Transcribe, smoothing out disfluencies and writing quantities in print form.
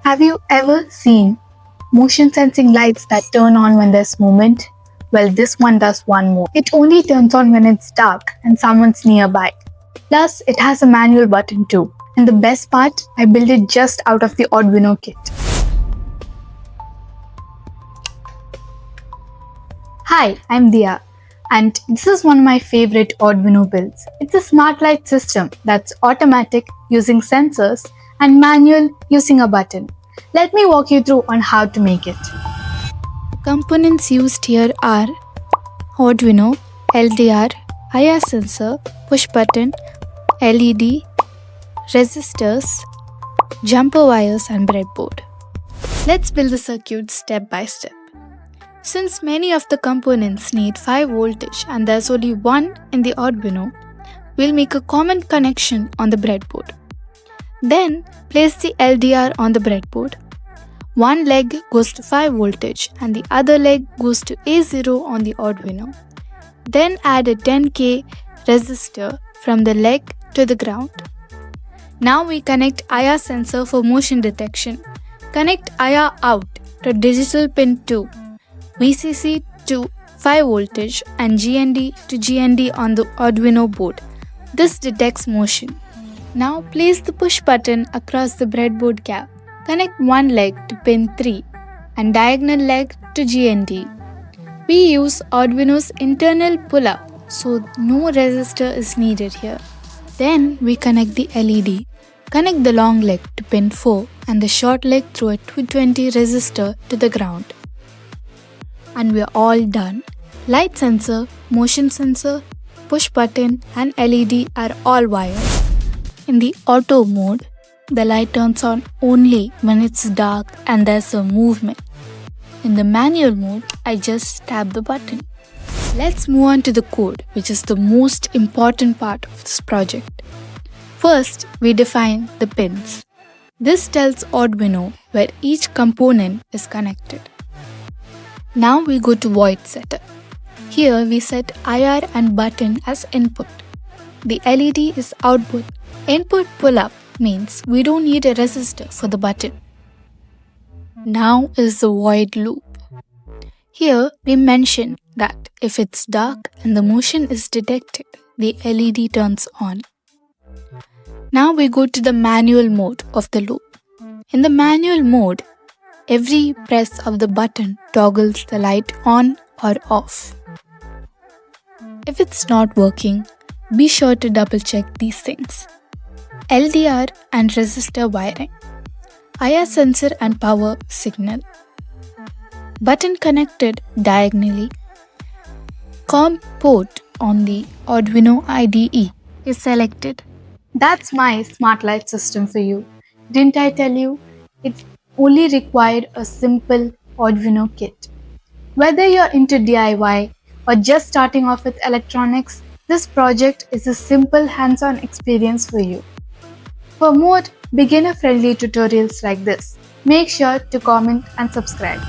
Have you ever seen motion sensing lights that turn on when there's movement? Well, this one does one more. It only turns on when it's dark and someone's nearby. Plus, it has a manual button too. And the best part, I built it just out of the Arduino kit. Hi, I'm Diya, and this is one of my favorite Arduino builds. It's a smart light system that's automatic using sensors and manual using a button. Let me walk you through on how to make it. Components used here are Arduino, LDR, IR sensor, push button, LED, resistors, jumper wires and breadboard. Let's build the circuit step by step. Since many of the components need 5 voltage and there's only one in the Arduino, we'll make a common connection on the breadboard. Then place the LDR on the breadboard. One leg goes to 5 voltage and the other leg goes to A0 on the Arduino. Then add a 10K resistor from the leg to the ground. Now we connect IR sensor for motion detection. Connect IR out to digital pin 2, VCC to 5 voltage and GND to GND on the Arduino board. This detects motion. Now place the push button across the breadboard cap. Connect one leg to pin 3 and diagonal leg to GND. We use Arduino's internal pull-up, so no resistor is needed here. Then we connect the LED. Connect the long leg to pin 4 and the short leg through a 220 resistor to the ground. And we're all done. Light sensor, motion sensor, push button and LED are all wired. In the auto mode, the light turns on only when it's dark and there's a movement. In the manual mode, I just tap the button. Let's move on to the code, which is the most important part of this project. First, we define the pins. This tells Arduino where each component is connected. Now we go to void setup. Here we set IR and button as input. The LED is output. Input pull-up means we don't need a resistor for the button. Now is the void loop. Here we mention that if it's dark and the motion is detected, the LED turns on. Now we go to the manual mode of the loop. In the manual mode, every press of the button toggles the light on or off. If it's not working, be sure to double check these things. LDR and resistor wiring, IR sensor and power signal, button connected diagonally, COM port on the Arduino IDE is selected. That's my smart light system for you. Didn't I tell you? It only required a simple Arduino kit. Whether you're into DIY or just starting off with electronics, this project is a simple hands-on experience for you. For more beginner-friendly tutorials like this, make sure to comment and subscribe.